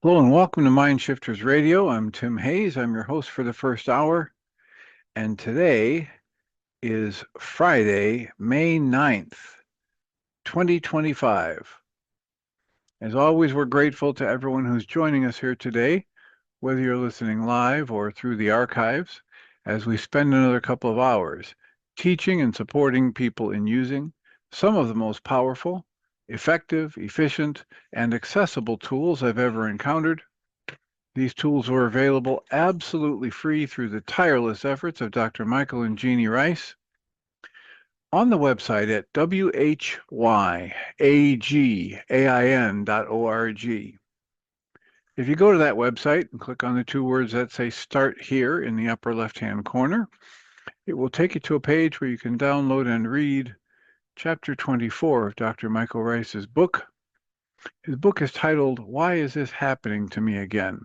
Hello and welcome to Mind Shifters Radio. I'm Tim Hayes. I'm your host for the first hour. And today is Friday, May 9th, 2025. As always, we're grateful to everyone who's joining us here today, whether you're listening live or through the archives, as we spend another couple of hours teaching and supporting people in using some of the most powerful, effective, efficient, and accessible tools I've ever encountered. These tools were available absolutely free through the tireless efforts of Dr. Michael and Jeannie Ryce on the website at whyagain.org. If you go to that website and click on the two words that say Start Here in the upper left-hand corner, it will take you to a page where you can download and read Chapter 24 of Dr. Michael Ryce's book. His book is titled, Why Is This Happening to Me Again?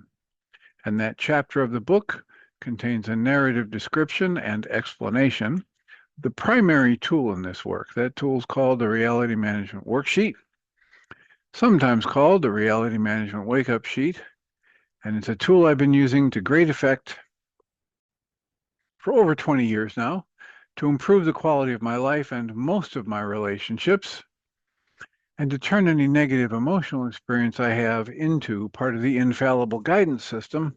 And that chapter of the book contains a narrative description and explanation. The primary tool in this work, that tool is called the Reality Management Worksheet, sometimes called the Reality Management Wake-Up Sheet, and it's a tool I've been using to great effect for over 20 years now to improve the quality of my life and most of my relationships, and to turn any negative emotional experience I have into part of the infallible guidance system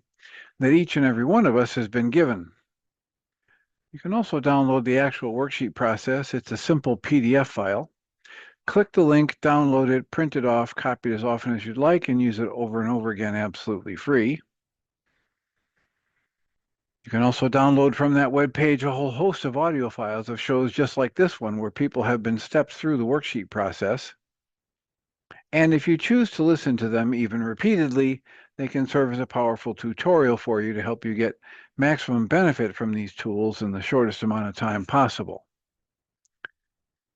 that each and every one of us has been given. You can also download the actual worksheet process. It's a simple PDF file. Click the link, download it, print it off, copy it as often as you'd like, and use it over and over again absolutely free. You can also download from that web page a whole host of audio files of shows just like this one, where people have been stepped through the worksheet process. And if you choose to listen to them even repeatedly, they can serve as a powerful tutorial for you to help you get maximum benefit from these tools in the shortest amount of time possible.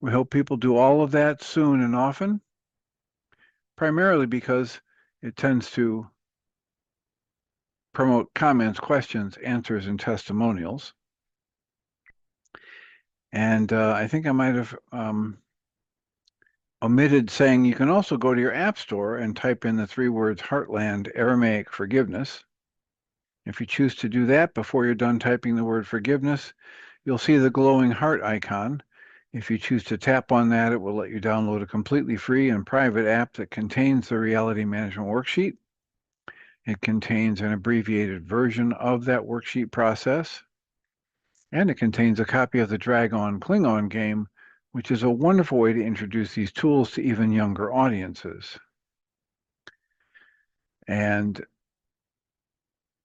We hope people do all of that soon and often, primarily because it tends to promote comments, questions, answers, and testimonials. And I think I might have omitted saying you can also go to your app store and type in the three words Heartland Aramaic Forgiveness. If you choose to do that before you're done typing the word forgiveness, you'll see the glowing heart icon. If you choose to tap on that, it will let you download a completely free and private app that contains the Reality Management Worksheet. It contains an abbreviated version of that worksheet process, and it contains a copy of the Drag-On Klingon game, which is a wonderful way to introduce these tools to even younger audiences. And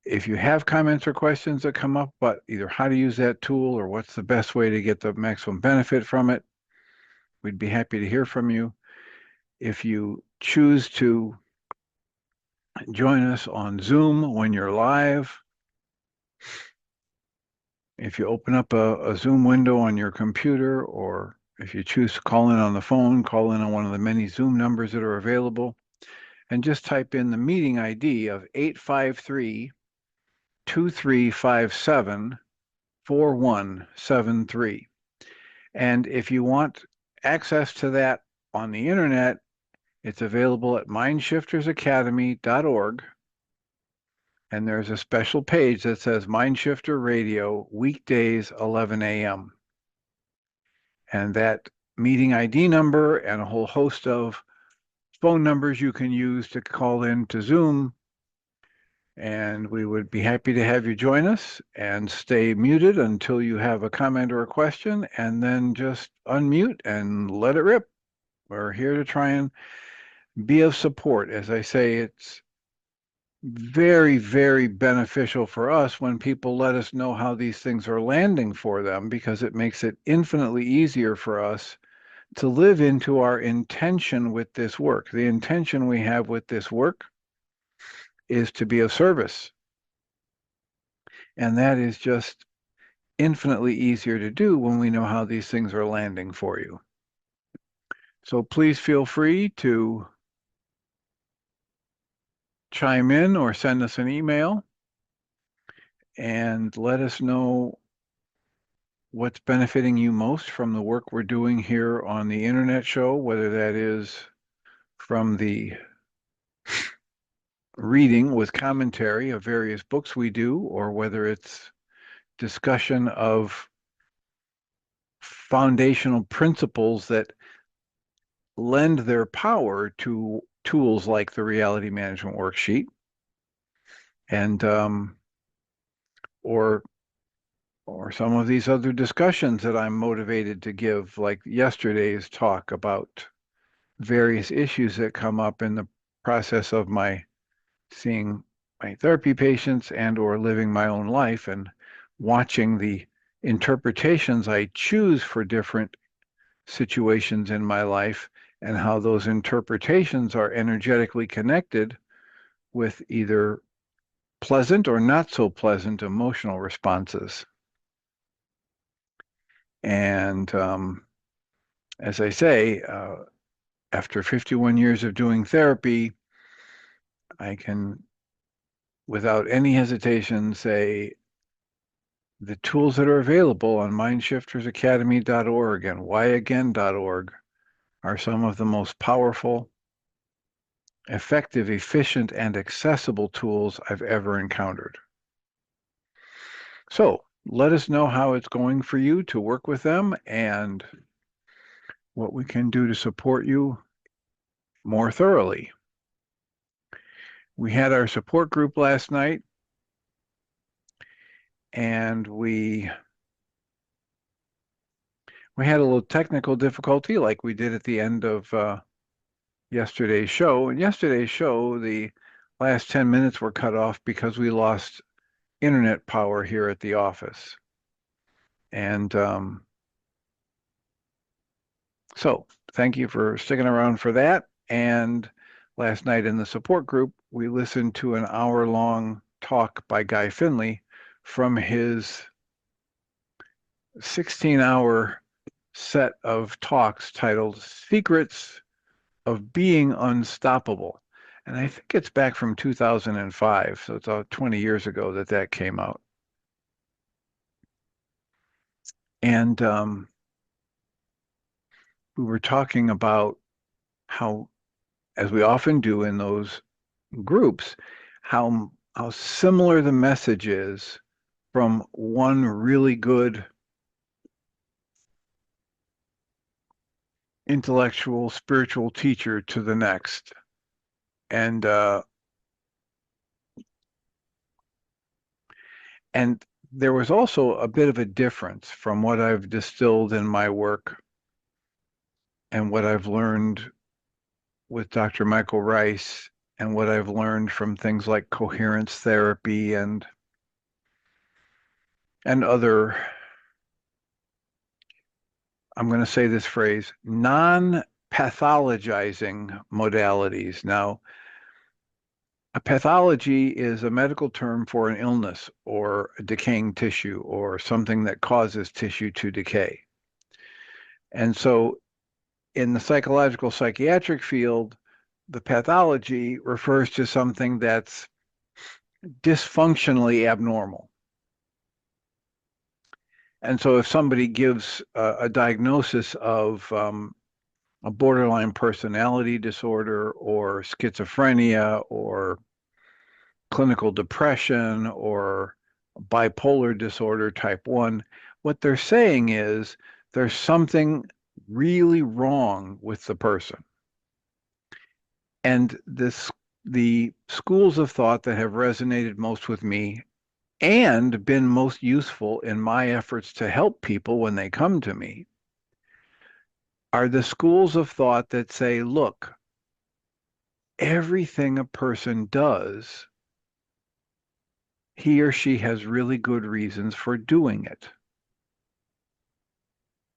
if you have comments or questions that come up about either how to use that tool or what's the best way to get the maximum benefit from it, we'd be happy to hear from you. If you choose to join us on Zoom when you're live, if you open up a Zoom window on your computer, or if you choose to call in on the phone, call in on one of the many Zoom numbers that are available, and just type in the meeting ID of 853-2357-4173. And if you want access to that on the internet, it's available at mindshiftersacademy.org. And there's a special page that says Mindshifter Radio, weekdays, 11 a.m. And that meeting ID number and a whole host of phone numbers you can use to call in to Zoom. And we would be happy to have you join us, and stay muted until you have a comment or a question, and then just unmute and let it rip. We're here to try and be of support. As I say, it's very, very beneficial for us when people let us know how these things are landing for them, because it makes it infinitely easier for us to live into our intention with this work. The intention we have with this work is to be of service. And that is just infinitely easier to do when we know how these things are landing for you. So please feel free to chime in or send us an email and let us know what's benefiting you most from the work we're doing here on the internet show, whether that is from the reading with commentary of various books we do, or whether it's discussion of foundational principles that lend their power to tools like the reality management worksheet, and or some of these other discussions that I'm motivated to give, like yesterday's talk about various issues that come up in the process of my seeing my therapy patients and or living my own life, and watching the interpretations I choose for different situations in my life, and how those interpretations are energetically connected with either pleasant or not so pleasant emotional responses. And as I say, after 51 years of doing therapy, I can, without any hesitation, say the tools that are available on mindshiftersacademy.org and whyagain.org are some of the most powerful, effective, efficient, and accessible tools I've ever encountered. So let us know how it's going for you to work with them and what we can do to support you more thoroughly. We had our support group last night, and we had a little technical difficulty like we did at the end of yesterday's show. And yesterday's show, the last 10 minutes were cut off because we lost internet power here at the office. And so thank you for sticking around for that. And last night in the support group, we listened to an hour-long talk by Guy Finley from his 16-hour set of talks titled Secrets of Being Unstoppable. And I think it's back from 2005, so it's about 20 years ago that came out. And we were talking about how, as we often do in those groups, how similar the message is from one really good intellectual, spiritual teacher to the next. And there was also a bit of a difference from what I've distilled in my work and what I've learned with Dr. Michael Ryce, and what I've learned from things like coherence therapy and other, I'm going to say this phrase, non-pathologizing modalities. Now, a pathology is a medical term for an illness or a decaying tissue or something that causes tissue to decay. And so in the psychological psychiatric field, the pathology refers to something that's dysfunctionally abnormal. And so if somebody gives a diagnosis of a borderline personality disorder or schizophrenia or clinical depression or bipolar disorder type 1, what they're saying is there's something really wrong with the person. And the schools of thought that have resonated most with me and been most useful in my efforts to help people when they come to me are the schools of thought that say, look, everything a person does, he or she has really good reasons for doing it.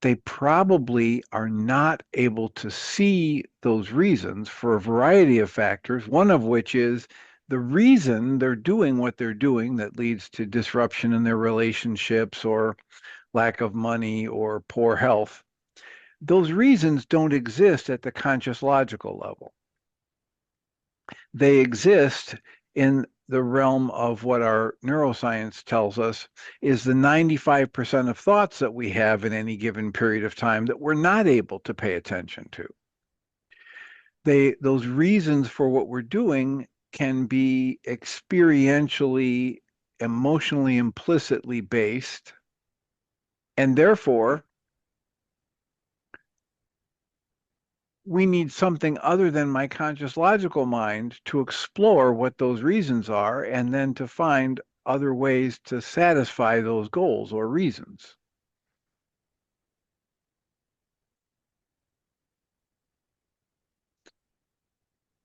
They probably are not able to see those reasons for a variety of factors, one of which is the reason they're doing what they're doing that leads to disruption in their relationships or lack of money or poor health. Those reasons don't exist at the conscious logical level. They exist in the realm of what our neuroscience tells us is the 95% of thoughts that we have in any given period of time that we're not able to pay attention to. Those reasons for what we're doing can be experientially, emotionally, implicitly based, and therefore we need something other than my conscious logical mind to explore what those reasons are and then to find other ways to satisfy those goals or reasons.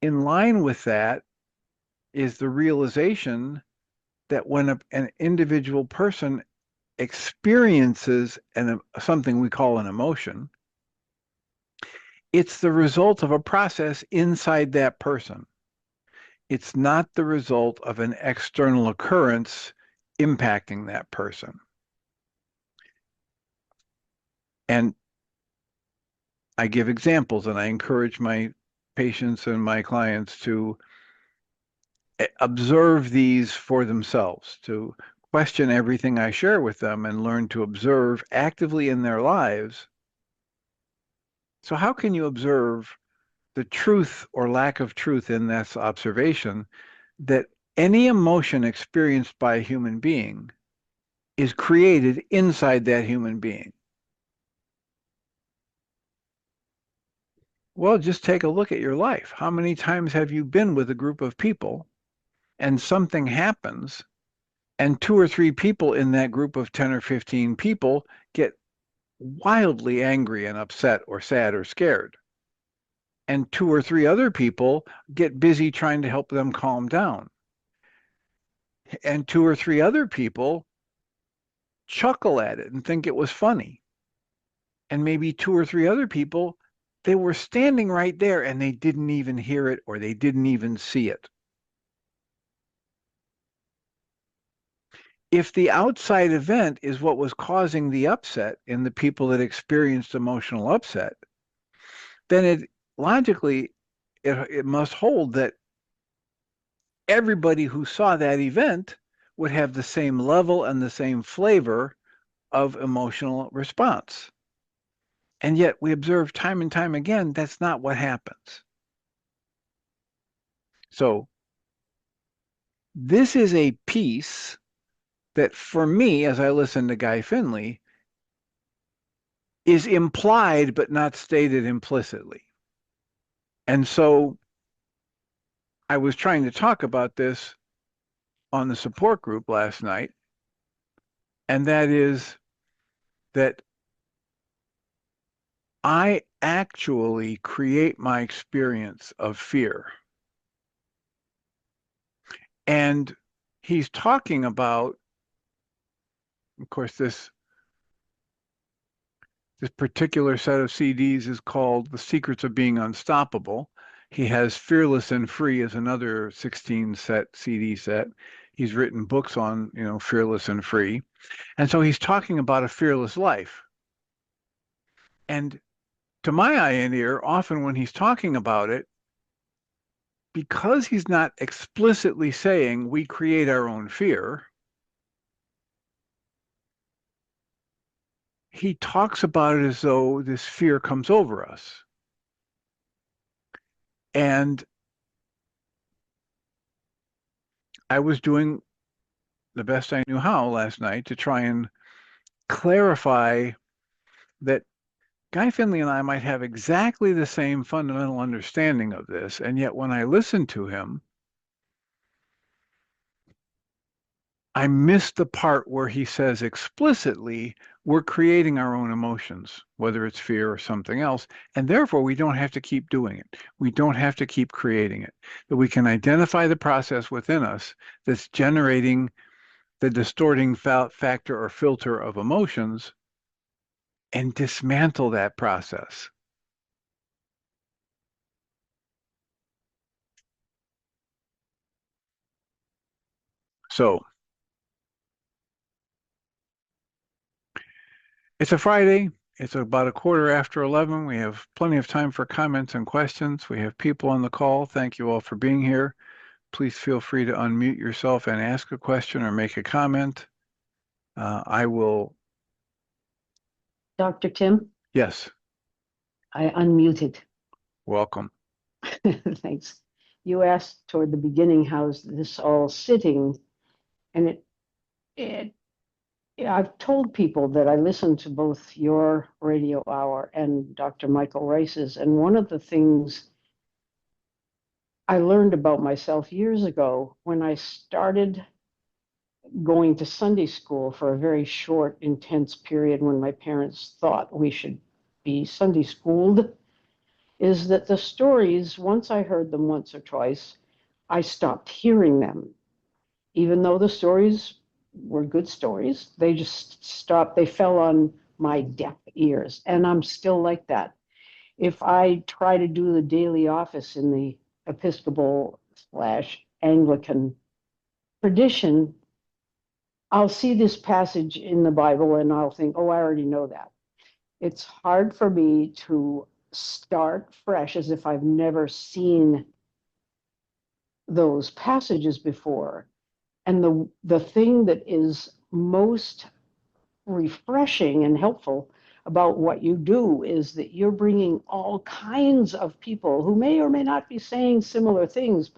In line with that is the realization that when an individual person experiences something we call an emotion, it's the result of a process inside that person. It's not the result of an external occurrence impacting that person. And I give examples and I encourage my patients and my clients to observe these for themselves, to question everything I share with them and learn to observe actively in their lives. So how can you observe the truth or lack of truth in this observation that any emotion experienced by a human being is created inside that human being? Well, just take a look at your life. How many times have you been with a group of people and something happens and two or three people in that group of 10 or 15 people get wildly angry and upset or sad or scared? And two or three other people get busy trying to help them calm down. And two or three other people chuckle at it and think it was funny. And maybe two or three other people, they were standing right there and they didn't even hear it or they didn't even see it. If the outside event is what was causing the upset in the people that experienced emotional upset, then it must hold that everybody who saw that event would have the same level and the same flavor of emotional response. And yet we observe time and time again, that's not what happens. So this is a piece that for me, as I listen to Guy Finley, is implied but not stated implicitly. And so I was trying to talk about this on the support group last night, and that is that I actually create my experience of fear. And he's talking about, of course, this particular set of CDs is called The Secrets of Being Unstoppable. He has Fearless and Free as another 16 CD set. He's written books on, Fearless and Free. And so he's talking about a fearless life. And to my eye and ear, often when he's talking about it, because he's not explicitly saying we create our own fear, he talks about it as though this fear comes over us. And I was doing the best I knew how last night to try and clarify that Guy Finley and I might have exactly the same fundamental understanding of this. And yet when I listen to him, I missed the part where he says explicitly, we're creating our own emotions, whether it's fear or something else, and therefore we don't have to keep doing it. We don't have to keep creating it. That we can identify the process within us that's generating the distorting factor or filter of emotions and dismantle that process. So it's a Friday. It's about 11:15. We have plenty of time for comments and questions. We have people on the call. Thank you all for being here. Please feel free to unmute yourself and ask a question or make a comment. I will. Dr. Tim? Yes. I unmuted. Welcome. Thanks. you asked toward the beginning, how's this all sitting? And it I've told people that I listen to both your radio hour and Dr. Michael Ryce's, and one of the things I learned about myself years ago when I started going to Sunday school for a very short, intense period when my parents thought we should be Sunday schooled, is that the stories, once I heard them once or twice, I stopped hearing them. Even though the stories were good stories, they just stopped, they fell on my deaf ears. And I'm still like that. If I try to do the daily office in the Episcopal slash Anglican tradition, I'll see this passage in the Bible and I'll think, oh, I already know that. It's hard for me to start fresh as if I've never seen those passages before. And the thing that is most refreshing and helpful about what you do is that you're bringing all kinds of people who may or may not be saying similar things,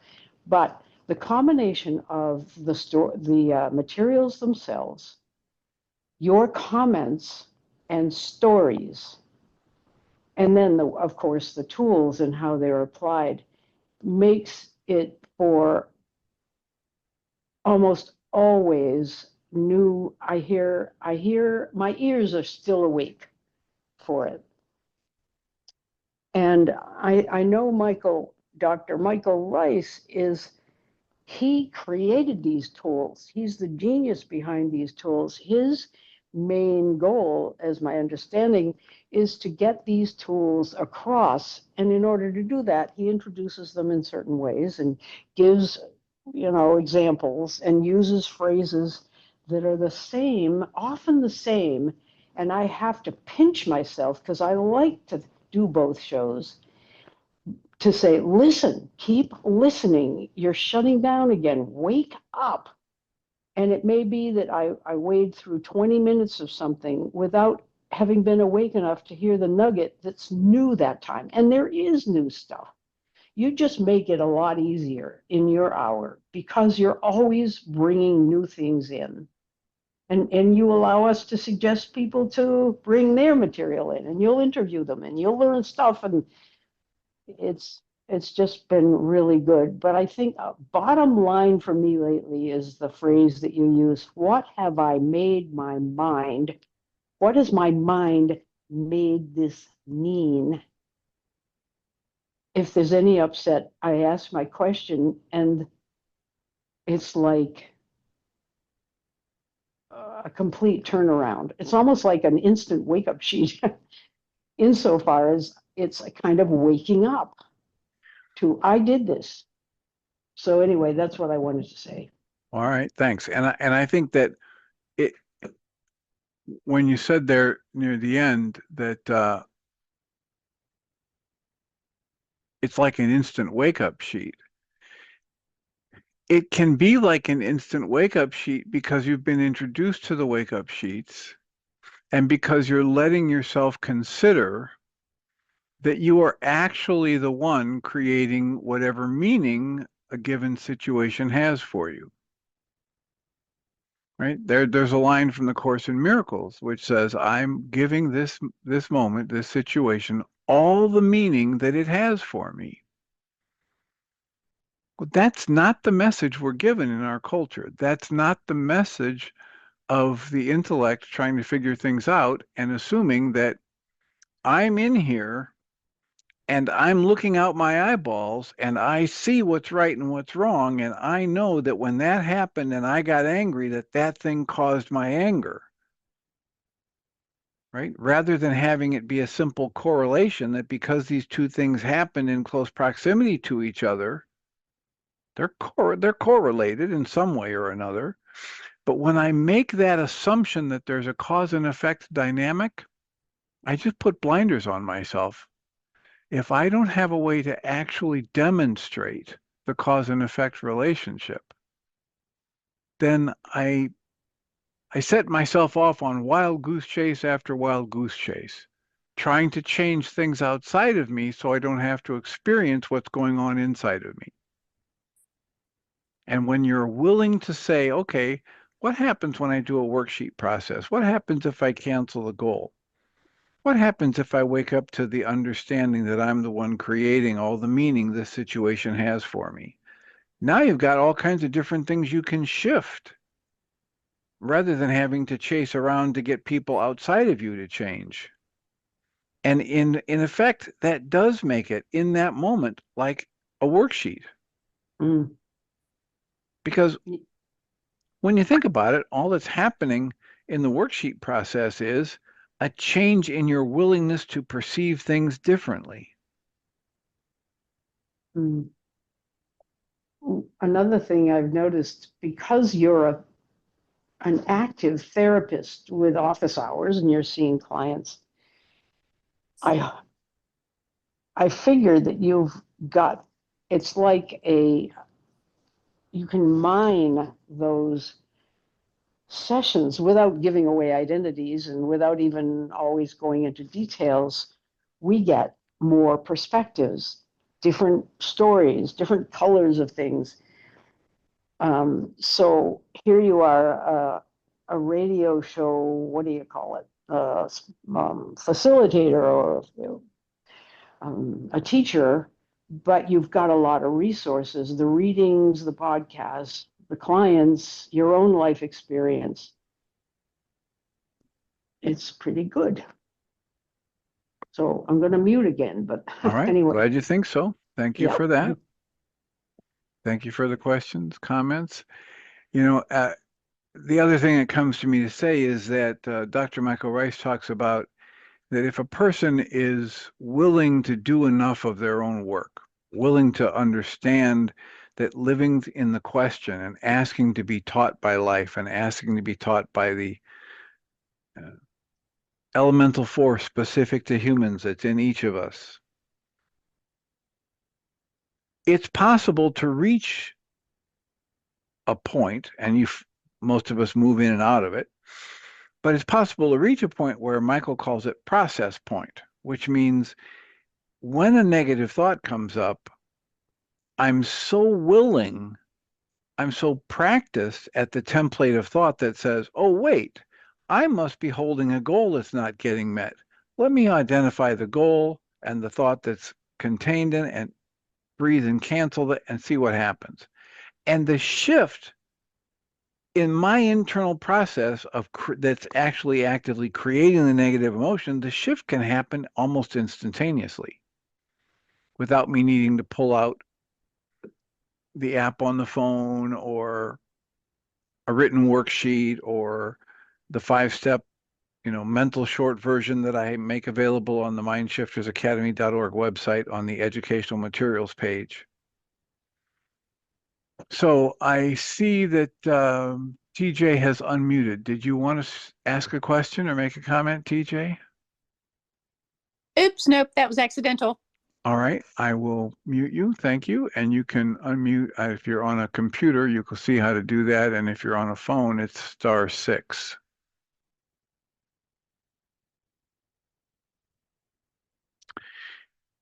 but the combination of the materials themselves, your comments and stories, and then of course the tools and how they're applied makes it for almost always new. I hear my ears are still awake for it. And I know Dr. Michael Ryce he created these tools. He's the genius behind these tools. His main goal, as my understanding, is to get these tools across. And in order to do that, he introduces them in certain ways and gives, examples and uses phrases that are the same, often the same. And I have to pinch myself because I like to do both shows to say, listen, keep listening. You're shutting down again. Wake up. And it may be that I wade through 20 minutes of something without having been awake enough to hear the nugget that's new that time. And there is new stuff. You just make it a lot easier in your hour because you're always bringing new things in. And you allow us to suggest people to bring their material in, and you'll interview them and you'll learn stuff, and it's just been really good. But I think bottom line for me lately is the phrase that you use: what have I made my mind? What has my mind made this mean? If there's any upset, I ask my question, and it's like a complete turnaround. It's almost like an instant wake up sheet, insofar as it's a kind of waking up to, I did this. So anyway, that's what I wanted to say. All right, thanks. And I think that it when you said there near the end that it's like an instant wake up sheet. It can be like an instant wake up sheet because you've been introduced to the wake up sheets and because you're letting yourself consider that you are actually the one creating whatever meaning a given situation has for you. Right? There's a line from the Course in Miracles which says, I'm giving this moment, this situation, all the meaning that it has for me. Well, that's not the message we're given in our culture. That's not the message of the intellect trying to figure things out and assuming that I'm in here and I'm looking out my eyeballs and I see what's right and what's wrong. And I know that when that happened and I got angry, that thing caused my anger. Right? Rather than having it be a simple correlation that because these two things happen in close proximity to each other, they're correlated in some way or another. But when I make that assumption that there's a cause and effect dynamic, I just put blinders on myself. If I don't have a way to actually demonstrate the cause and effect relationship, then I set myself off on wild goose chase after wild goose chase, trying to change things outside of me so I don't have to experience what's going on inside of me. And when you're willing to say, okay, what happens when I do a worksheet process? What happens if I cancel the goal? What happens if I wake up to the understanding that I'm the one creating all the meaning this situation has for me? Now you've got all kinds of different things you can shift rather than having to chase around to get people outside of you to change. And in effect, that does make it in that moment like a worksheet. Mm. Because when you think about it, all that's happening in the worksheet process is a change in your willingness to perceive things differently. Mm. Another thing I've noticed, because you're an active therapist with office hours and you're seeing clients, I I figure that you've got, it's like you can mine those sessions without giving away identities and without even always going into details. We get more perspectives, different stories, different colors of things. So here you are, a radio show, what do you call it? Facilitator or a teacher, but you've got a lot of resources, the readings, the podcasts, the clients, your own life experience. It's pretty good. So I'm going to mute again, but All right. anyway, Glad you think so. Thank you yeah. for that. Thank you for the questions, comments. You know, the other thing that comes to me to say is that Dr. Michael Ryce talks about that if a person is willing to do enough of their own work, willing to understand that living in the question and asking to be taught by life and asking to be taught by the uh, elemental force specific to humans that's in each of us, it's possible to reach a point, and most of us move in and out of it, but it's possible to reach a point where Michael calls it process point, which means when a negative thought comes up, I'm so willing, I'm so practiced at the template of thought that says, oh, wait, I must be holding a goal that's not getting met. Let me identify the goal and the thought that's contained in it and breathe and cancel it and see what happens. And the shift in my internal process of that's actually actively creating the negative emotion, the shift can happen almost instantaneously without me needing to pull out the app on the phone or a written worksheet or the 5-step, mental short version that I make available on the mindshiftersacademy.org website on the educational materials page. So I see that TJ has unmuted. Did you want to ask a question or make a comment, TJ? Oops, nope, that was accidental. All right, I will mute you. Thank you. And you can unmute if you're on a computer, you can see how to do that. And if you're on a phone, it's *6.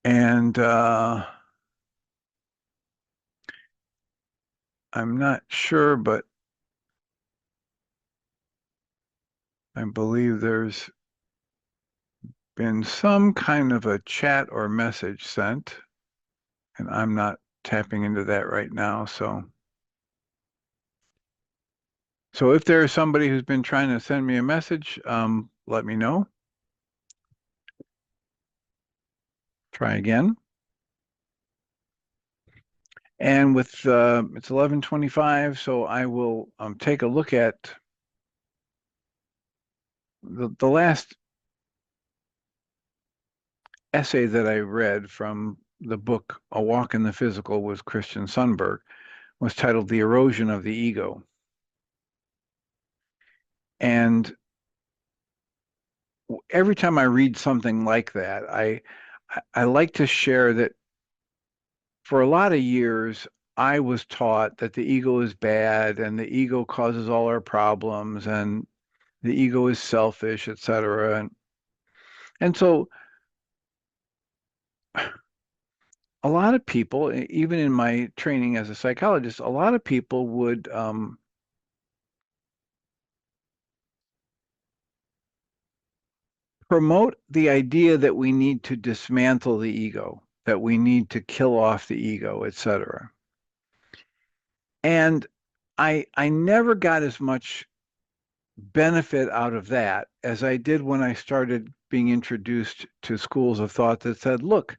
And I'm not sure, but I believe there's been some kind of a chat or message sent, and I'm not tapping into that right now. So if there's somebody who's been trying to send me a message, let me know. Try again. And with it's 11:25, so I will take a look at the last essay that I read from the book A Walk in the Physical with Christian Sundberg was titled The Erosion of the Ego. And every time I read something like that, I like to share that for a lot of years, I was taught that the ego is bad and the ego causes all our problems and the ego is selfish, etc. And so a lot of people, even in my training as a psychologist, a lot of people would promote the idea that we need to dismantle the ego, that we need to kill off the ego, etc. And I never got as much benefit out of that as I did when I started being introduced to schools of thought that said, look,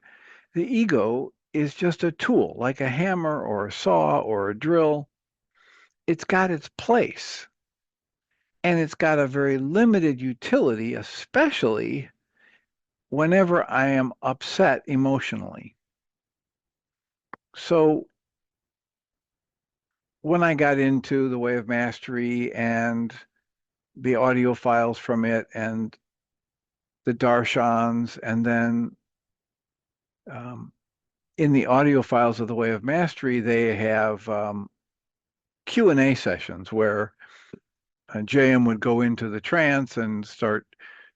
the ego is just a tool, like a hammer or a saw or a drill. It's got its place and it's got a very limited utility, especially whenever I am upset emotionally. So when I got into the Way of Mastery and the audio files from it and the darshans, and then um, in the audio files of the Way of Mastery, they have Q&A sessions where JM would go into the trance and start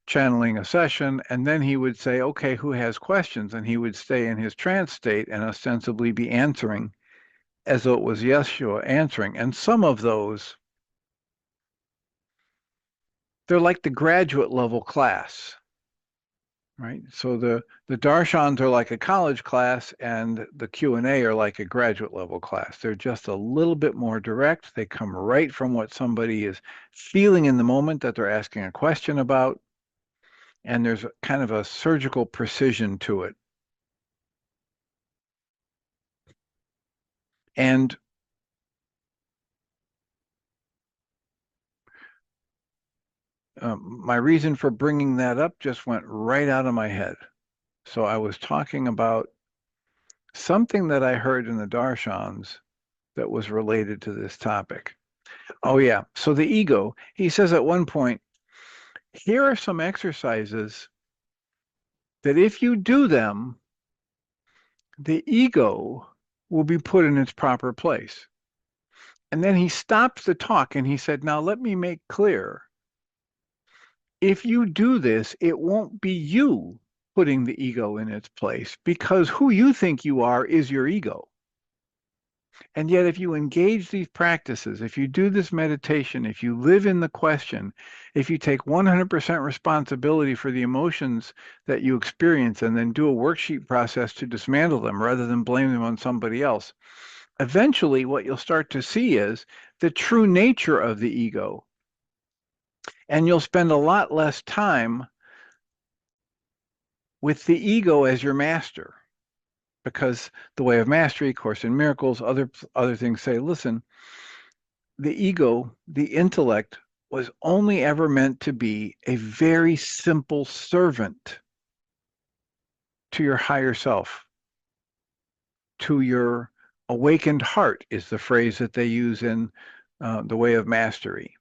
channeling a session, and then he would say, okay, who has questions? And he would stay in his trance state and ostensibly be answering as though it was Yeshua answering. And some of those, they're like the graduate level class, right? So the darshans are like a college class, and the Q&A are like a graduate level class. They're just a little bit more direct. They come right from what somebody is feeling in the moment that they're asking a question about, and there's kind of a surgical precision to it. And my reason for bringing that up just went right out of my head. So I was talking about something that I heard in the darshans that was related to this topic. Oh, yeah. So the ego, he says at one point, here are some exercises that if you do them, the ego will be put in its proper place. And then he stops the talk and he said, now let me make clear, if you do this, it won't be you putting the ego in its place because who you think you are is your ego. And yet, if you engage these practices, if you do this meditation, if you live in the question, if you take 100% responsibility for the emotions that you experience and then do a worksheet process to dismantle them rather than blame them on somebody else, eventually what you'll start to see is the true nature of the ego. And you'll spend a lot less time with the ego as your master, because the Way of Mastery, Course in Miracles, other things say, listen, the ego, the intellect, was only ever meant to be a very simple servant to your higher self, to your awakened heart, is the phrase that they use in the Way of Mastery.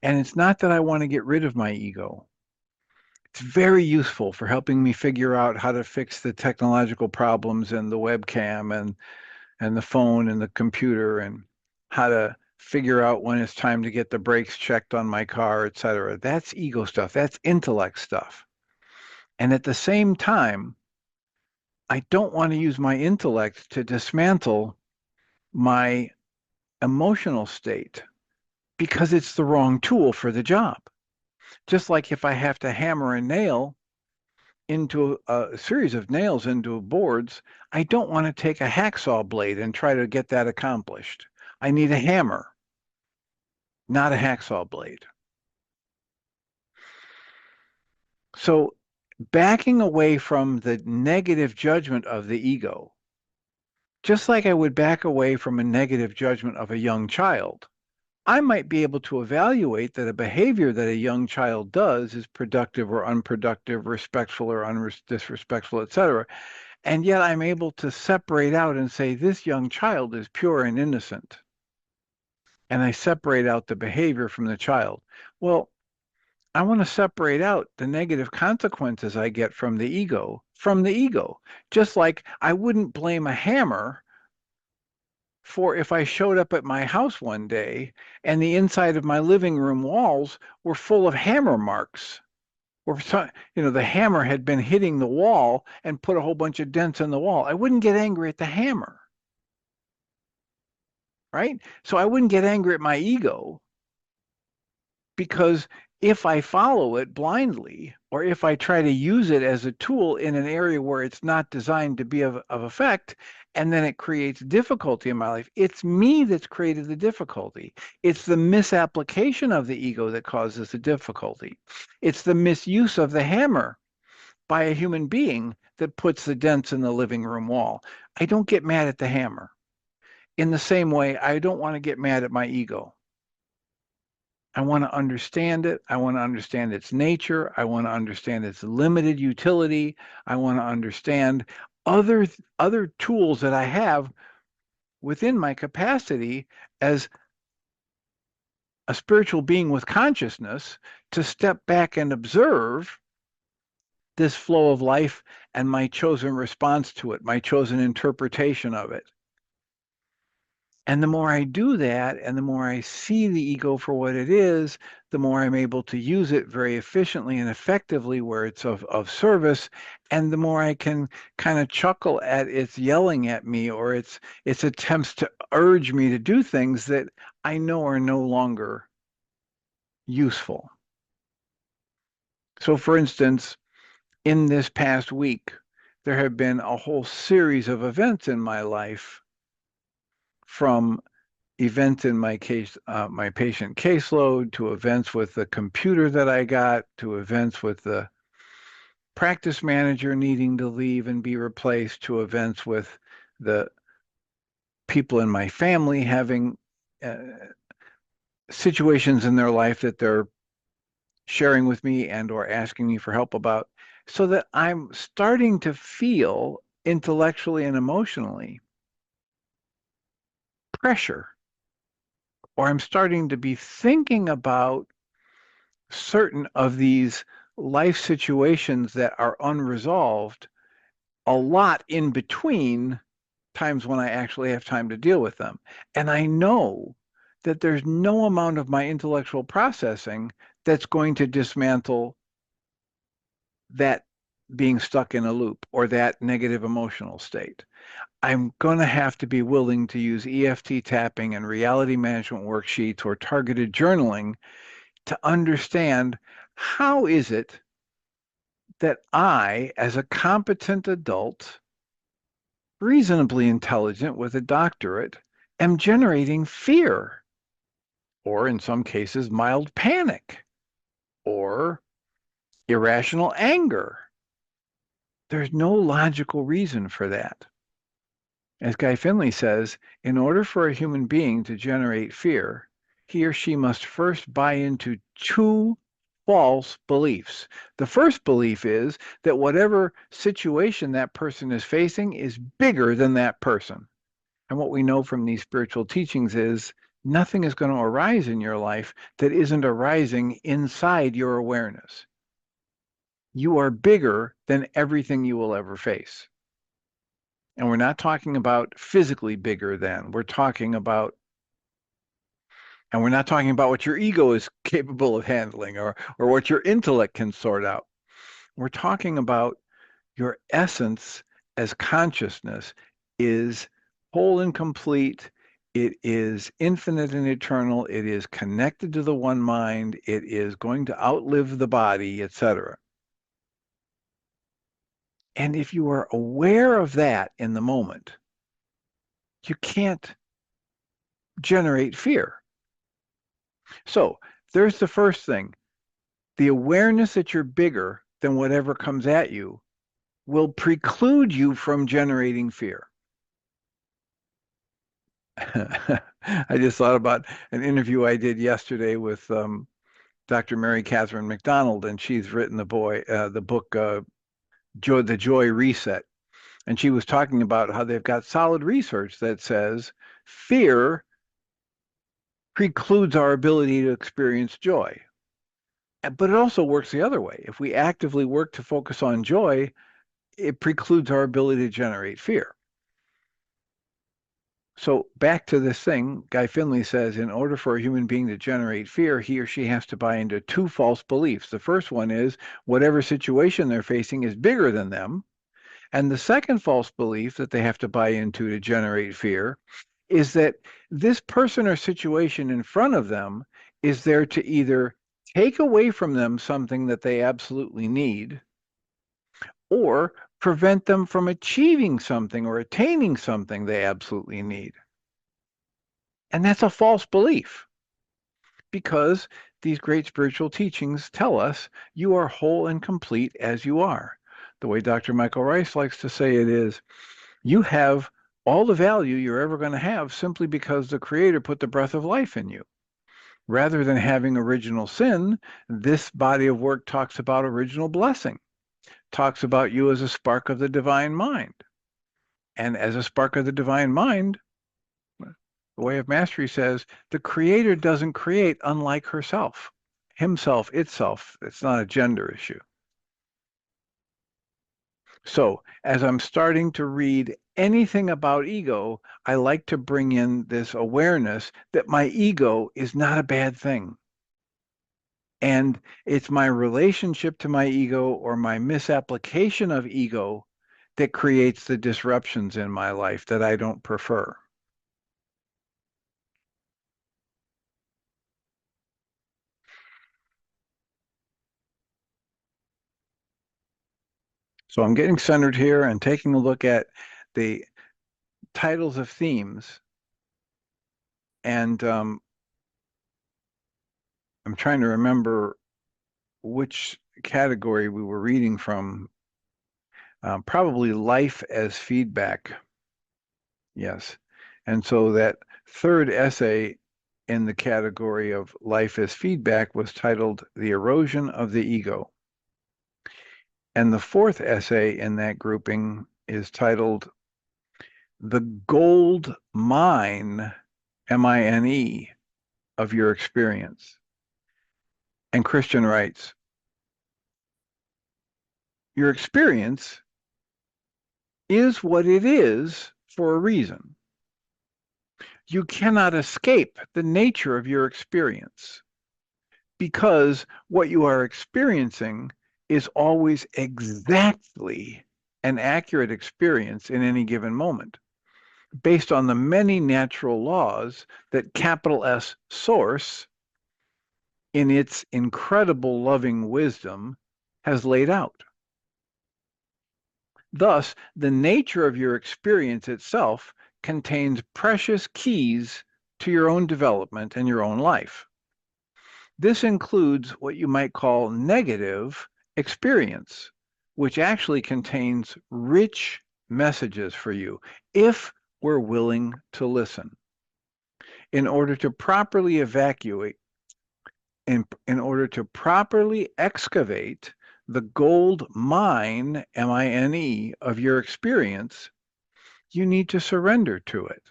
And it's not that I want to get rid of my ego. It's very useful for helping me figure out how to fix the technological problems and the webcam and the phone and the computer and how to figure out when it's time to get the brakes checked on my car, etc. That's ego stuff. That's intellect stuff. And at the same time, I don't want to use my intellect to dismantle my emotional state because it's the wrong tool for the job. Just like if I have to hammer a nail into a series of nails into boards, I don't want to take a hacksaw blade and try to get that accomplished. I need a hammer, not a hacksaw blade. So backing away from the negative judgment of the ego, just like I would back away from a negative judgment of a young child, I might be able to evaluate that a behavior that a young child does is productive or unproductive, respectful or disrespectful, etc. And yet I'm able to separate out and say, this young child is pure and innocent. And I separate out the behavior from the child. Well, I want to separate out the negative consequences I get from the ego from the ego. Just like I wouldn't blame a hammer for if I showed up at my house one day and the inside of my living room walls were full of hammer marks. or the hammer had been hitting the wall and put a whole bunch of dents in the wall. I wouldn't get angry at the hammer, right? So I wouldn't get angry at my ego, because if I follow it blindly, or if I try to use it as a tool in an area where it's not designed to be of effect, and then it creates difficulty in my life, it's me that's created the difficulty. It's the misapplication of the ego that causes the difficulty. It's the misuse of the hammer by a human being that puts the dents in the living room wall. I don't get mad at the hammer. In the same way, I don't want to get mad at my ego. I want to understand it. I want to understand its nature. I want to understand its limited utility. I want to understand other tools that I have within my capacity as a spiritual being with consciousness to step back and observe this flow of life and my chosen response to it, my chosen interpretation of it. And the more I do that, and the more I see the ego for what it is, the more I'm able to use it very efficiently and effectively where it's of service, and the more I can kind of chuckle at its yelling at me, or its attempts to urge me to do things that I know are no longer useful. So for instance, in this past week, there have been a whole series of events in my life, from events in my my patient caseload, to events with the computer that I got, to events with the practice manager needing to leave and be replaced, to events with the people in my family having uh, situations in their life that they're sharing with me and or asking me for help about, so that I'm starting to feel intellectually and emotionally pressure, or I'm starting to be thinking about certain of these life situations that are unresolved a lot in between times when I actually have time to deal with them. And I know that there's no amount of my intellectual processing that's going to dismantle that being stuck in a loop or that negative emotional state. I'm going to have to be willing to use EFT tapping and reality management worksheets or targeted journaling to understand, how is it that I, as a competent adult, reasonably intelligent with a doctorate, am generating fear, or in some cases, mild panic, or irrational anger. There's no logical reason for that. As Guy Finley says, in order for a human being to generate fear, he or she must first buy into two false beliefs. The first belief is that whatever situation that person is facing is bigger than that person. And what we know from these spiritual teachings is nothing is going to arise in your life that isn't arising inside your awareness. You are bigger than everything you will ever face. And we're not talking about physically bigger than, we're talking about, and we're not talking about what your ego is capable of handling, or what your intellect can sort out. We're talking about your essence as consciousness is whole and complete. It is infinite and eternal. It is connected to the one mind. It is going to outlive the body, etc. And if you are aware of that in the moment, you can't generate fear. So there's the first thing. The awareness that you're bigger than whatever comes at you will preclude you from generating fear. I just thought about an interview I did yesterday with Dr. Mary Catherine McDonald, and she's written the book The Joy Reset. And she was talking about how they've got solid research that says fear precludes our ability to experience joy. But it also works the other way. If we actively work to focus on joy, it precludes our ability to generate fear. So back to this thing, Guy Finley says, in order for a human being to generate fear, he or she has to buy into two false beliefs. The first one is whatever situation they're facing is bigger than them. And the second false belief that they have to buy into to generate fear is that this person or situation in front of them is there to either take away from them something that they absolutely need or prevent them from achieving something or attaining something they absolutely need. And that's a false belief because these great spiritual teachings tell us you are whole and complete as you are. The way Dr. Michael Ryce likes to say it is, you have all the value you're ever going to have simply because the Creator put the breath of life in you. Rather than having original sin, this body of work talks about original blessing, talks about you as a spark of the divine mind. And as a spark of the divine mind, the Way of Mastery says the Creator doesn't create unlike herself, himself, itself. It's not a gender issue. So as I'm starting to read anything about ego, I like to bring in this awareness that my ego is not a bad thing. And it's my relationship to my ego or my misapplication of ego that creates the disruptions in my life that I don't prefer. So I'm getting centered here and taking a look at the titles of themes. And I'm trying to remember which category we were reading from. Probably life as feedback. Yes. And so that third essay in the category of life as feedback was titled The Erosion of the Ego. And the fourth essay in that grouping is titled The Gold Mine, M-I-N-E, of Your Experience. And Christian writes, your experience is what it is for a reason. You cannot escape the nature of your experience because what you are experiencing is always exactly an accurate experience in any given moment, based on the many natural laws that capital S Source, in its incredible loving wisdom, has laid out. Thus, the nature of your experience itself contains precious keys to your own development and your own life. This includes what you might call negative experience, which actually contains rich messages for you if we're willing to listen. In order to properly evacuate, in order to properly excavate the gold mine, M-I-N-E, of your experience, you need to surrender to it.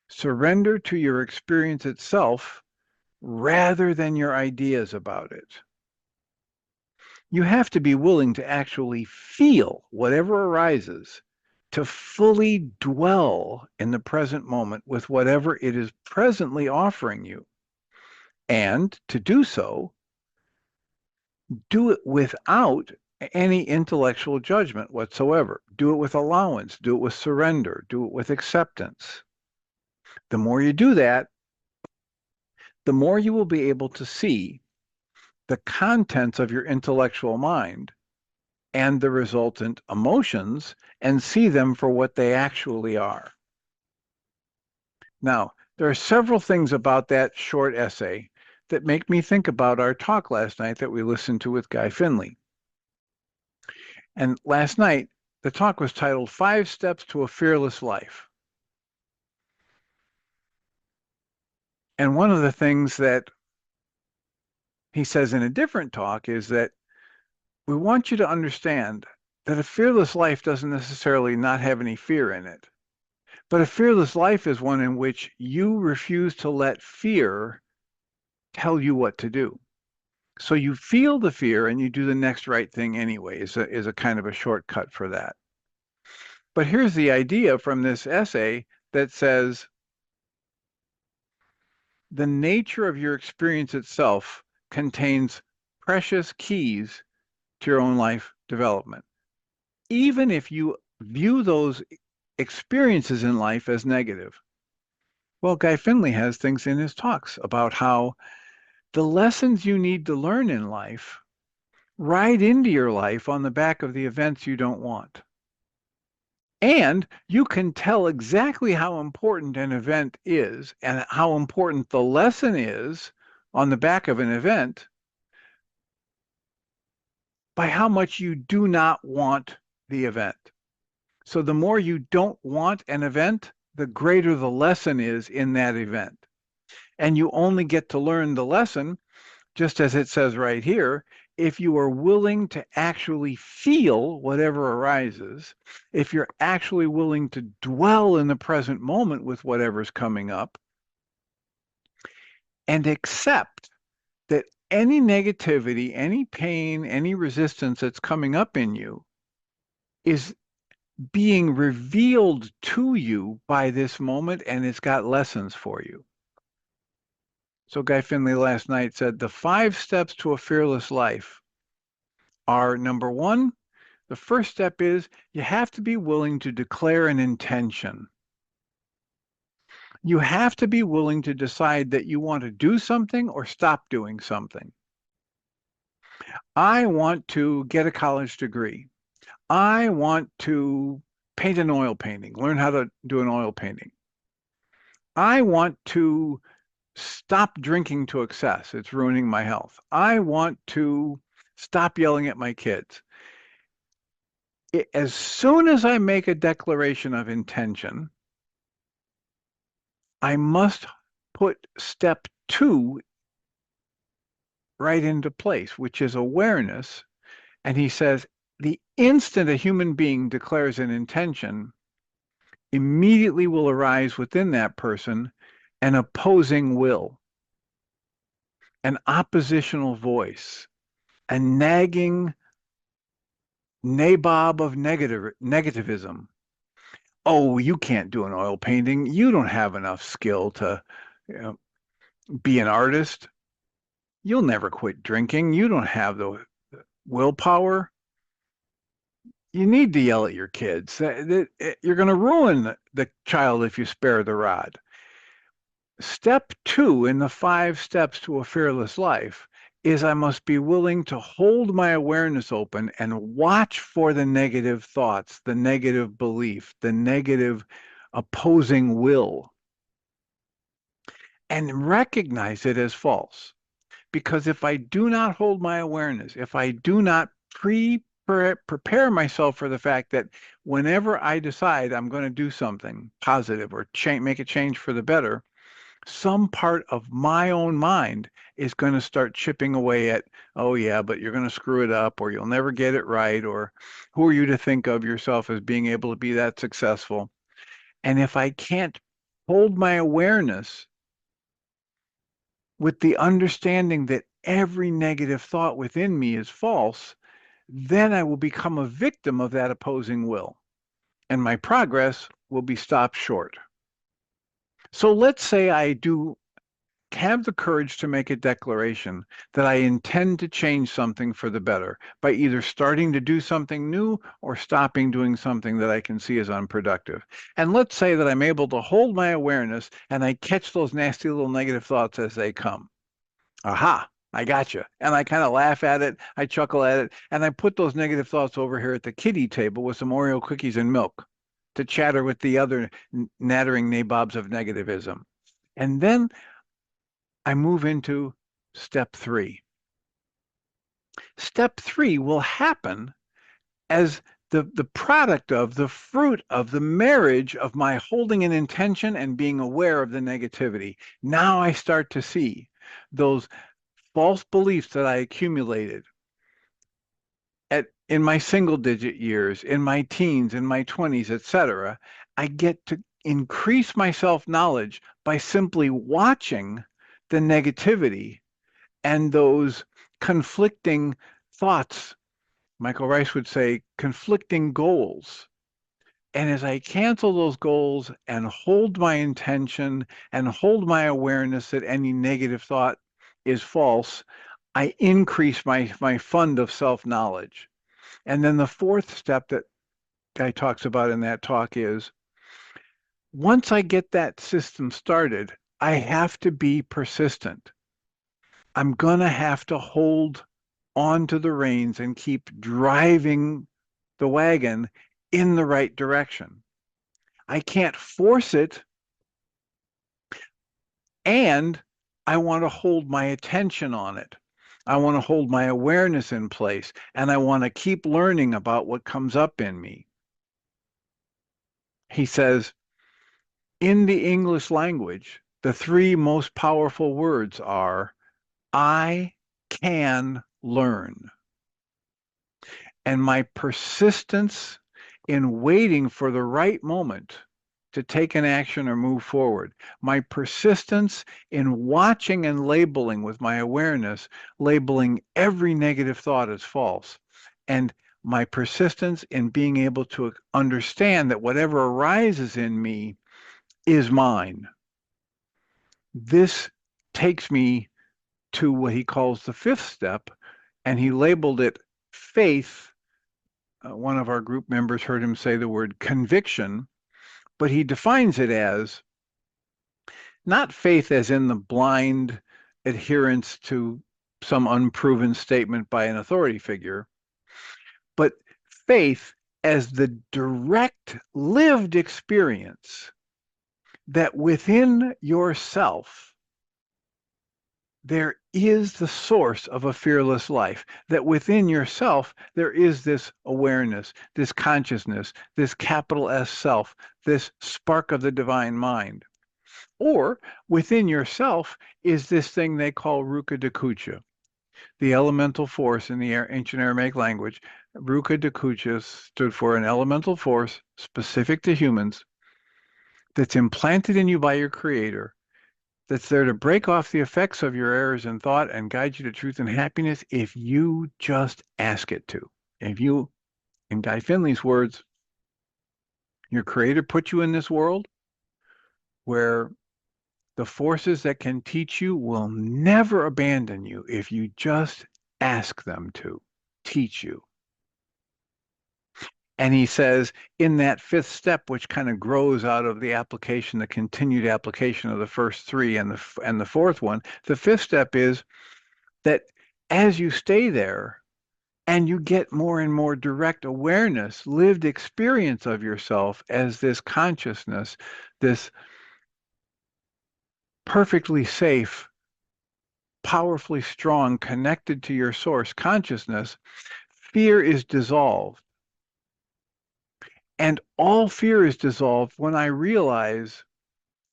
Surrender to your experience itself rather than your ideas about it. You have to be willing to actually feel whatever arises, to fully dwell in the present moment with whatever it is presently offering you. And to do so, do it without any intellectual judgment whatsoever. Do it with allowance, do it with surrender, do it with acceptance. The more you do that, the more you will be able to see the contents of your intellectual mind and the resultant emotions and see them for what they actually are. Now, there are several things about that short essay that make me think about our talk last night that we listened to with Guy Finley. And last night, the talk was titled 5 Steps to a Fearless Life. And one of the things that he says in a different talk is that we want you to understand that a fearless life doesn't necessarily not have any fear in it. But a fearless life is one in which you refuse to let fear tell you what to do. So you feel the fear and you do the next right thing anyway, is a kind of a shortcut for that. But here's the idea from this essay that says the nature of your experience itself contains precious keys to your own life development. Even if you view those experiences in life as negative. Well, Guy Finley has things in his talks about how the lessons you need to learn in life ride into your life on the back of the events you don't want. And you can tell exactly how important an event is and how important the lesson is on the back of an event by how much you do not want the event. So the more you don't want an event, the greater the lesson is in that event. And you only get to learn the lesson, just as it says right here, if you are willing to actually feel whatever arises, if you're actually willing to dwell in the present moment with whatever's coming up, and accept that any negativity, any pain, any resistance that's coming up in you is being revealed to you by this moment, and it's got lessons for you. So Guy Finley last night said the 5 steps to a fearless life are: number 1, the first step is you have to be willing to declare an intention. You have to be willing to decide that you want to do something or stop doing something. I want to get a college degree. I want to paint an oil painting, learn how to do an oil painting. I want to stop drinking to excess. It's ruining my health. I want to stop yelling at my kids. As soon as I make a declaration of intention, I must put step 2 right into place, which is awareness. And he says, the instant a human being declares an intention, immediately will arise within that person an opposing will, an oppositional voice, a nagging nabob of negativism. Oh, you can't do an oil painting. You don't have enough skill to, you know, be an artist. You'll never quit drinking. You don't have the willpower. You need to yell at your kids. You're going to ruin the child if you spare the rod. Step 2 in the 5 steps to a fearless life is I must be willing to hold my awareness open and watch for the negative thoughts, the negative belief, the negative opposing will, and recognize it as false. Because if I do not hold my awareness, if I do not prepare myself for the fact that whenever I decide I'm going to do something positive or make a change for the better, some part of my own mind is going to start chipping away at, oh yeah, but you're going to screw it up, or you'll never get it right, or who are you to think of yourself as being able to be that successful? And if I can't hold my awareness with the understanding that every negative thought within me is false, then I will become a victim of that opposing will, and my progress will be stopped short. So let's say I do have the courage to make a declaration that I intend to change something for the better by either starting to do something new or stopping doing something that I can see as unproductive. And let's say that I'm able to hold my awareness and I catch those nasty little negative thoughts as they come. Aha, I got you. And I kind of laugh at it, I chuckle at it, and I put those negative thoughts over here at the kiddie table with some Oreo cookies and milk to chatter with the other nattering nabobs of negativism. And then I move into step 3. Step 3 will happen as the product of, the fruit of, the marriage of my holding an intention and being aware of the negativity. Now I start to see those false beliefs that I accumulated in my single digit years, in my teens, in my 20s, etc. I get to increase my self-knowledge by simply watching the negativity and those conflicting thoughts. Michael Ryce would say conflicting goals And as I cancel those goals and hold my intention and hold my awareness that any negative thought is false, I increase my fund of self-knowledge. And then the fourth step that Guy talks about in that talk is once I get that system started, I have to be persistent. I'm going to have to hold on to the reins and keep driving the wagon in the right direction. I can't force it, and I want to hold my attention on it. I want to hold my awareness in place, and I want to keep learning about what comes up in me. He says, in the English language, the three most powerful words are, I can learn. And my persistence in waiting for the right moment to take an action or move forward, my persistence in watching and labeling with my awareness, labeling every negative thought as false, and my persistence in being able to understand that whatever arises in me is mine. This takes me to what he calls the fifth step, and he labeled it faith. One of our group members heard him say the word conviction, but he defines it as not faith as in the blind adherence to some unproven statement by an authority figure, but faith as the direct lived experience that within yourself there is the source of a fearless life, that within yourself there is this awareness, this consciousness, this capital S self, this spark of the divine mind. Or within yourself is this thing they call Ruka Dakucha, the elemental force in the ancient Aramaic language. Ruka Dakucha stood for an elemental force specific to humans that's implanted in you by your creator, that's there to break off the effects of your errors in thought and guide you to truth and happiness if you just ask it to. If you, in Guy Finley's words, your creator put you in this world where the forces that can teach you will never abandon you if you just ask them to teach you. And he says in that fifth step, which kind of grows out of the application, the continued application of the first three and the fourth one, the fifth step is that as you stay there and you get more and more direct awareness, lived experience of yourself as this consciousness, this perfectly safe, powerfully strong, connected to your source consciousness, fear is dissolved. And all fear is dissolved when I realize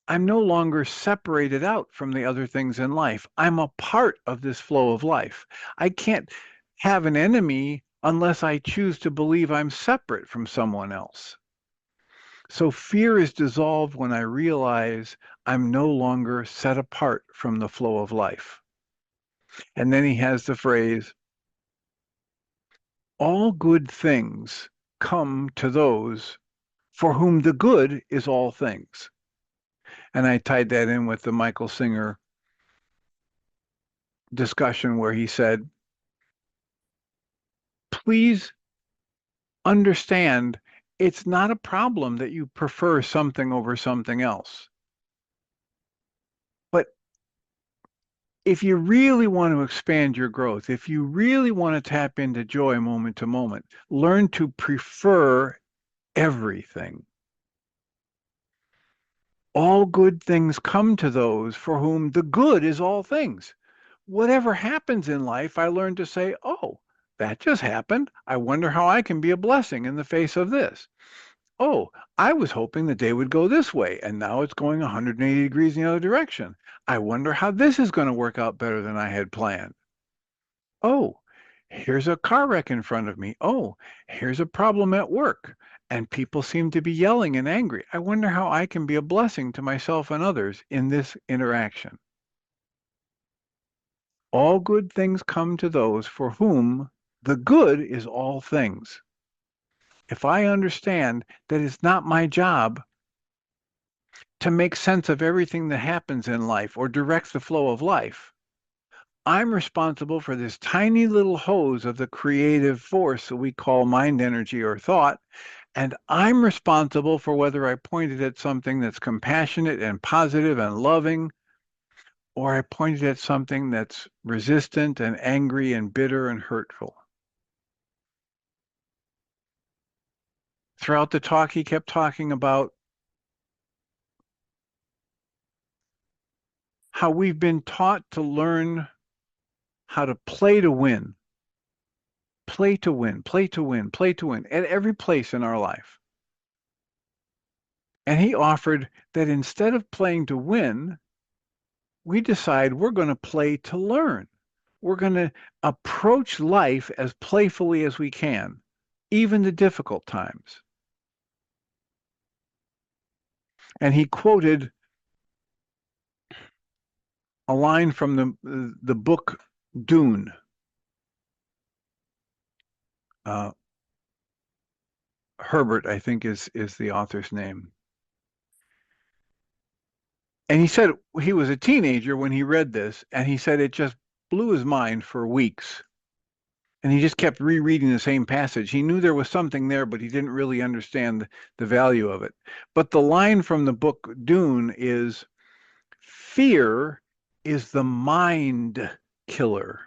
I'm no longer separated out from the other things in life. I'm a part of this flow of life. I can't have an enemy unless I choose to believe I'm separate from someone else. So fear is dissolved when I realize I'm no longer set apart from the flow of life. And then he has the phrase, all good things come to those for whom the good is all things. And I tied that in with the Michael Singer discussion where he said, please understand it's not a problem that you prefer something over something else. But if you really want to expand your growth, if you really want to tap into joy moment to moment, learn to prefer everything. All good things come to those for whom the good is all things. Whatever happens in life, I learn to say, oh, that just happened. I wonder how I can be a blessing in the face of this. Oh, I was hoping the day would go this way, and now it's going 180 degrees in the other direction. I wonder how this is going to work out better than I had planned. Oh, here's a car wreck in front of me. Oh, here's a problem at work, and people seem to be yelling and angry. I wonder how I can be a blessing to myself and others in this interaction. All good things come to those for whom the good is all things. if I understand that it's not my job to make sense of everything that happens in life or direct the flow of life, I'm responsible for this tiny little hose of the creative force that we call mind energy or thought. And I'm responsible for whether I pointed at something that's compassionate and positive and loving, or I pointed at something that's resistant and angry and bitter and hurtful. Throughout the talk, he kept talking about how we've been taught to learn how to play to win, play to win, play to win, play to win at every place in our life. And he offered that instead of playing to win, we decide we're going to play to learn. We're going to approach life as playfully as we can, even the difficult times. And he quoted a line from the book Dune. Herbert, I think, is the author's name. And he said he was a teenager when he read this, and he said it just blew his mind for weeks. And he just kept rereading the same passage. He knew there was something there, but he didn't really understand the value of it. But the line from the book Dune is, fear is the mind killer.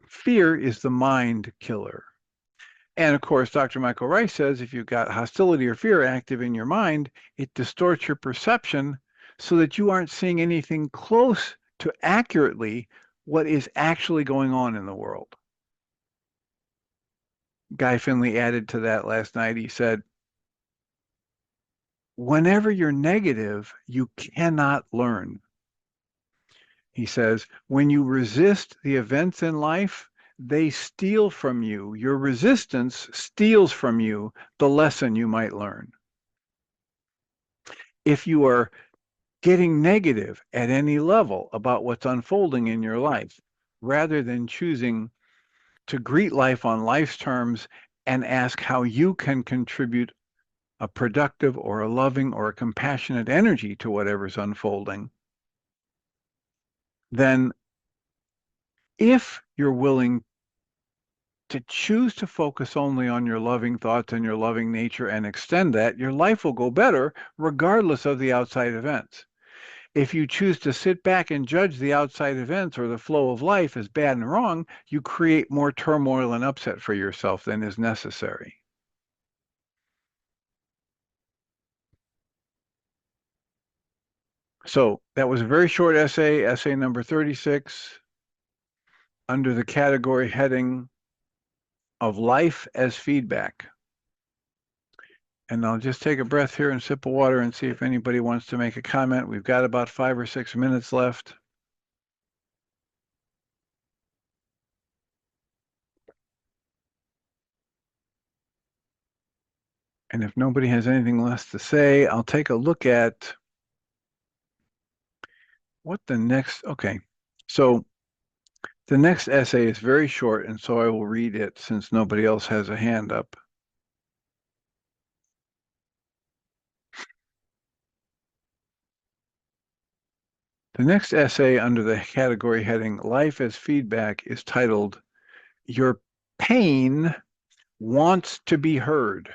Fear is the mind killer. And of course, Dr. Michael Ryce says if you've got hostility or fear active in your mind, it distorts your perception so that you aren't seeing anything close to accurately what is actually going on in the world. Guy Finley added to that last night. He said, whenever you're negative, you cannot learn. He says, when you resist the events in life, they steal from you. Your resistance steals from you the lesson you might learn. If you are getting negative at any level about what's unfolding in your life, rather than choosing to greet life on life's terms and ask how you can contribute a productive or a loving or a compassionate energy to whatever's unfolding, then if you're willing to choose to focus only on your loving thoughts and your loving nature and extend that, your life will go better regardless of the outside events. If you choose to sit back and judge the outside events or the flow of life as bad and wrong, you create more turmoil and upset for yourself than is necessary. So that was a very short essay, essay number 36, under the category heading of life as feedback. And I'll just take a breath here and sip of water and see if anybody wants to make a comment. We've got about 5 or 6 minutes left. And if nobody has anything less to say, I'll take a look at what the next, okay. So the next essay is very short, and so I will read it since nobody else has a hand up. The next essay under the category heading Life as Feedback is titled, Your Pain Wants to Be Heard.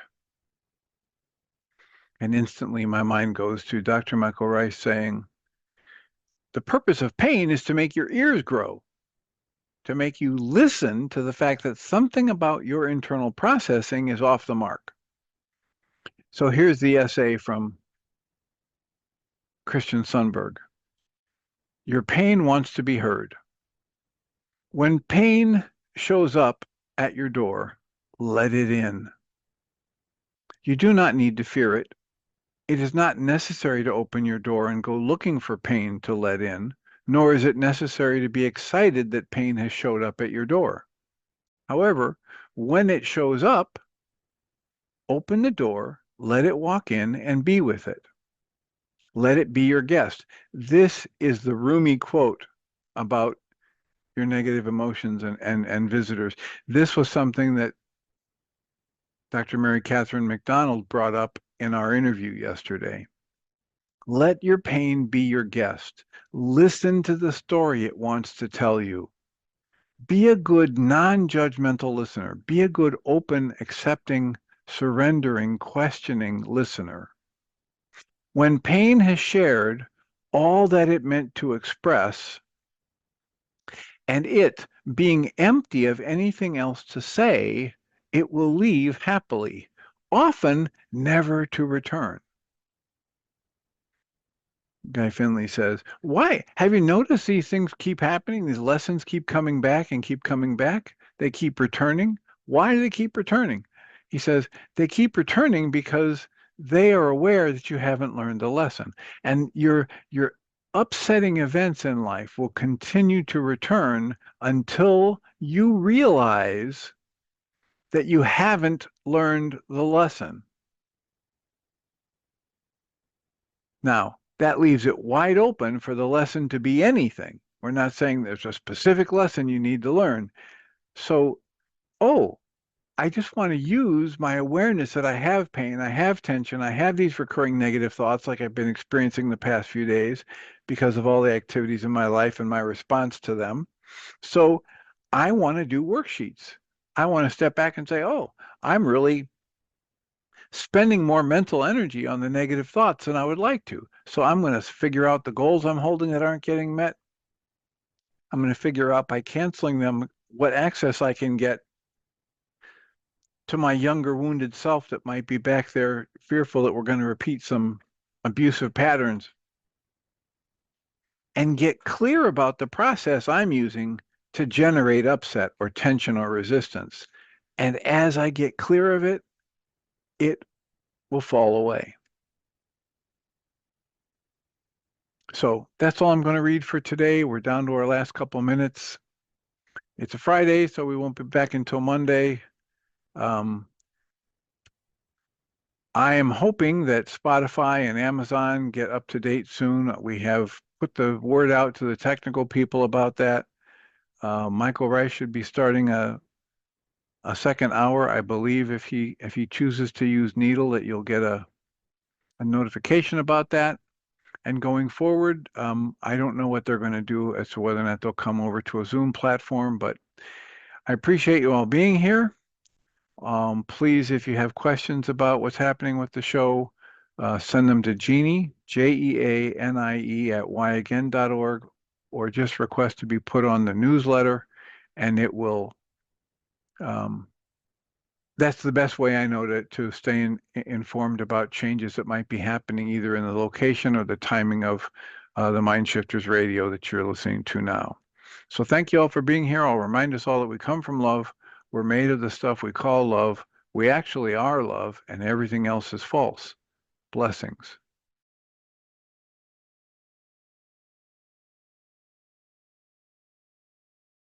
And instantly my mind goes to Dr. Michael Ryce saying, the purpose of pain is to make your ears grow, to make you listen to the fact that something about your internal processing is off the mark. So here's the essay from Christian Sundberg. Your pain wants to be heard. When pain shows up at your door, let it in. You do not need to fear it. It is not necessary to open your door and go looking for pain to let in, nor is it necessary to be excited that pain has showed up at your door. However, when it shows up, open the door, let it walk in, and be with it. Let it be your guest. This is the Rumi quote about your negative emotions and visitors. This was something that Dr. Mary Catherine McDonald brought up in our interview yesterday. Let your pain be your guest. Listen to the story it wants to tell you. Be a good non-judgmental listener. Be a good open, accepting, surrendering, questioning listener. When pain has shared all that it meant to express, and it being empty of anything else to say, it will leave happily, often never to return. Guy Finley says, why? Have you noticed these things keep happening? These lessons keep coming back and keep coming back. They keep returning. Why do they keep returning? He says, they keep returning because they are aware that you haven't learned the lesson. And your upsetting events in life will continue to return until you realize that you haven't learned the lesson. Now, that leaves it wide open for the lesson to be anything. We're not saying there's a specific lesson you need to learn. So, oh, I just want to use my awareness that I have pain, I have tension, I have these recurring negative thoughts like I've been experiencing the past few days because of all the activities in my life and my response to them. So I want to do worksheets. I want to step back and say, oh, I'm really spending more mental energy on the negative thoughts than I would like to. So I'm going to figure out the goals I'm holding that aren't getting met. I'm going to figure out by canceling them what access I can get to my younger wounded self that might be back there fearful that we're going to repeat some abusive patterns, and get clear about the process I'm using to generate upset or tension or resistance. And as I get clear of it, it will fall away. So that's all I'm going to read for today. We're down to our last couple of minutes. It's a Friday, so we won't be back until Monday. I am hoping that Spotify and Amazon get up to date soon. We have put the word out to the technical people about that. Michael Ryce should be starting a second hour, I believe, if he chooses to use Needle, that you'll get a notification about that. And going forward, I don't know what they're going to do as to whether or not they'll come over to a Zoom platform, but I appreciate you all being here. Please, if you have questions about what's happening with the show, send them to Jeannie, Jeanie, at whyagain.org, or just request to be put on the newsletter, and it will, that's the best way I know to stay informed about changes that might be happening either in the location or the timing of the Mind Shifters radio that you're listening to now. So thank you all for being here. I'll remind us all that we come from love. We're made of the stuff we call love. We actually are love, and everything else is false. Blessings.